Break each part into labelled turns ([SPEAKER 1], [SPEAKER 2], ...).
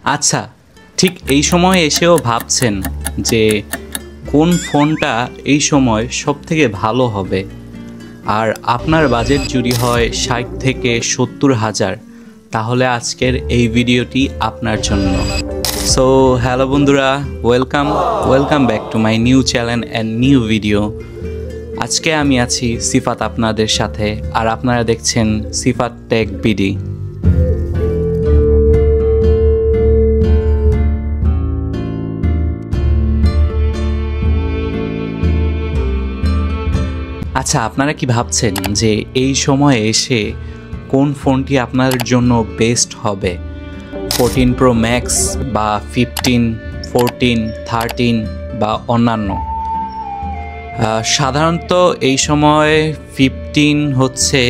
[SPEAKER 1] আচ্ছা, ঠিক এই সময় এসেও ভাবছেন যে কোন ফোনটা এই সময় সবথেকে ভালো হবে, আর আপনার বাজেট যদি হয় 60 থেকে 70,000, তাহলে আজকের এই ভিডিওটি আপনার জন্য। সো হ্যালো বন্ধুরা, welcome back to my new channel and new video. আজকে আমি আছি সিফাত আপনাদের সাথে, আর আপনারা দেখছেন সিফাত টেক বিডি। আচ্ছা, আপনারা কি ভাবছেন যে এই সময়ে এসে কোন ফোনটি আপনার জন্য বেস্ট হবে? 14 Pro Max বা 15, 14, 13 বা অন্যান্য? সাধারণত এই সময় 15 হচ্ছে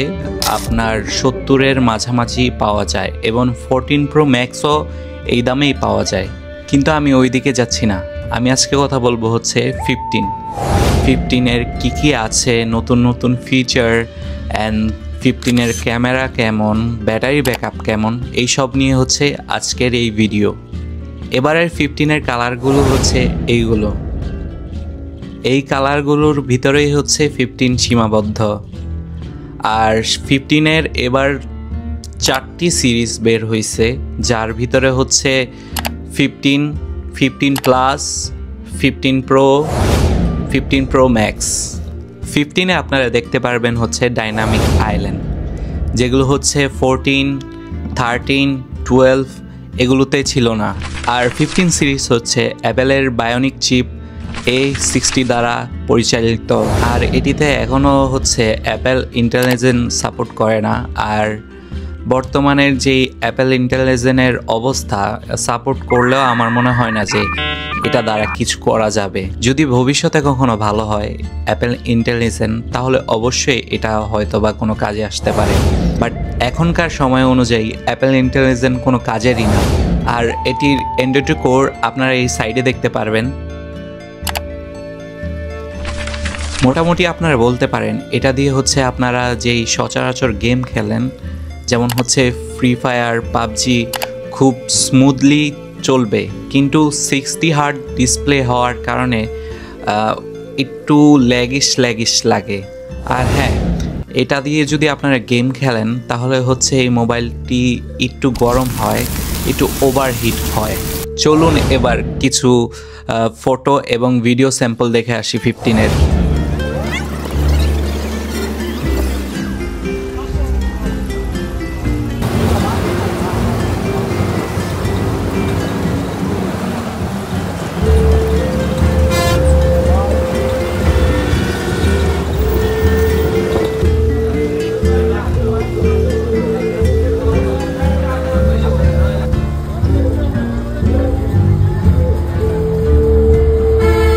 [SPEAKER 1] আপনার 70-এর মাঝামাঝি পাওয়া যায়, এবং 14 Pro Maxও এই দামেই পাওয়া যায়। কিন্তু আমি ওই দিকে যাচ্ছি না, আমি আজকে কথা বলবো হচ্ছে 15-এর কী আছে, নতুন ফিচার, অ্যান্ড 15-এর ক্যামেরা কেমন, ব্যাটারি ব্যাকআপ কেমন, এইসব নিয়ে হচ্ছে আজকের এই ভিডিও। এবারের 15-এর কালারগুলো হচ্ছে এইগুলো। এই কালারগুলোর ভিতরেই হচ্ছে 15 সীমাবদ্ধ। আর 15-এর এবার 4টি সিরিজ বের হয়েছে, যার ভিতরে হচ্ছে 15, 15 প্লাস, 15 Pro, 15 Pro Max। 15-এ আপনারা দেখতে পারবেন হচ্ছে ডাইনামিক আইল্যান্ড, যেগুলো হচ্ছে 14, 13, 12 এগুলোতে ছিল না। আর 15 সিরিজ হচ্ছে অ্যাপেলের বায়োনিক চিপ A60 দ্বারা পরিচালিত, আর এটিতে এখনও হচ্ছে অ্যাপেল ইন্টেলিজেন্স সাপোর্ট করে না। আর বর্তমানের যেই অ্যাপেল ইন্টেলিজেন্সের অবস্থা, সাপোর্ট করলেও আমার মনে হয় না যে এটা দ্বারা কিছু করা যাবে। যদি ভবিষ্যতে কখনো ভালো হয় অ্যাপেল ইন্টেলিজেন্স, তাহলে অবশ্যই এটা হয়তো বা কোনো কাজে আসতে পারে, বাট এখনকার সময় অনুযায়ী অ্যাপেল ইন্টেলিজেন্স কোনো কাজেরই না। আর এটির অ্যান্ড্রয়েড কোর আপনারা এই সাইডে দেখতে পারবেন। মোটামুটি আপনারা বলতে পারেন এটা দিয়ে হচ্ছে আপনারা যেই সচরাচর গেম খেলেন, যেমন হচ্ছে ফ্রি ফায়ার, পাবজি, খুব স্মুথলি চলবে। কিন্তু 60 হার্জ ডিসপ্লে হওয়ার কারণে একটু ল্যাগিশ লাগে। আর হ্যাঁ, এটা দিয়ে যদি আপনারা গেম খেলেন তাহলে হচ্ছে এই মোবাইলটি একটু গরম হয়, একটু ওভারহিট হয়। চলুন এবার কিছু ফটো এবং ভিডিও স্যাম্পল দেখে আসি 15-এর।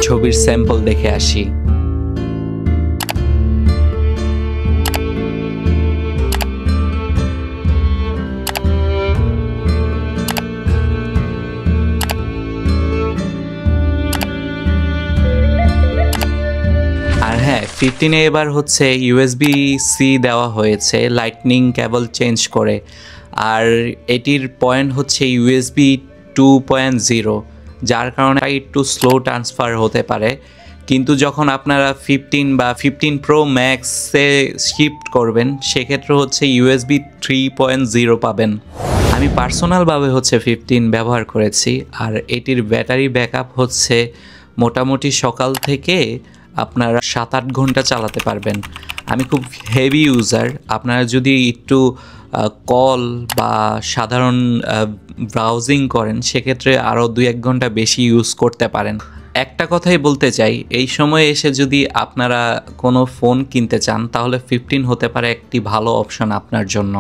[SPEAKER 1] ছবির স্যাম্পল দেখে আসি। আর হ্যাঁ, 15-এ এবার হচ্ছে USB-C দেওয়া হয়েছে, লাইটনিং কেবল চেঞ্জ করে। আর এটির পয়েন্ট হচ্ছে USB 2.0, যার কারণে একটু স্লো ট্রান্সফার হতে পারে। কিন্তু যখন আপনারা 15 বা 15 Pro Max-এ শিফট করবেন, সেক্ষেত্রে হচ্ছে USB 3.0 পাবেন। আমি পার্সোনালভাবে হচ্ছে 15 ব্যবহার করেছি, আর এটির ব্যাটারি ব্যাকআপ হচ্ছে মোটামুটি সকাল থেকে আপনারা 7-8 ঘন্টা চালাতে পারবেন। আমি খুব হেভি ইউজার, আপনারা যদি একটু কল বা সাধারণ ব্রাউজিং করেন, সেক্ষেত্রে আরও 2-1 ঘন্টা বেশি ইউজ করতে পারেন। একটা কথাই বলতে চাই, এই সময়ে এসে যদি আপনারা কোনো ফোন কিনতে চান, তাহলে 15 হতে পারে একটি ভালো অপশন আপনার জন্য।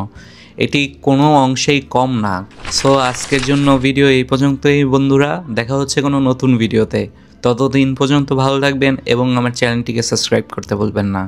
[SPEAKER 1] এটি কোনো অংশেই কম না। সো আজকের জন্য ভিডিও এই পর্যন্তই বন্ধুরা, দেখা হচ্ছে কোনো নতুন ভিডিওতে। ততদিন পর্যন্ত ভালো থাকবেন এবং আমার চ্যানেলটিকে সাবস্ক্রাইব করতে ভুলবেন না।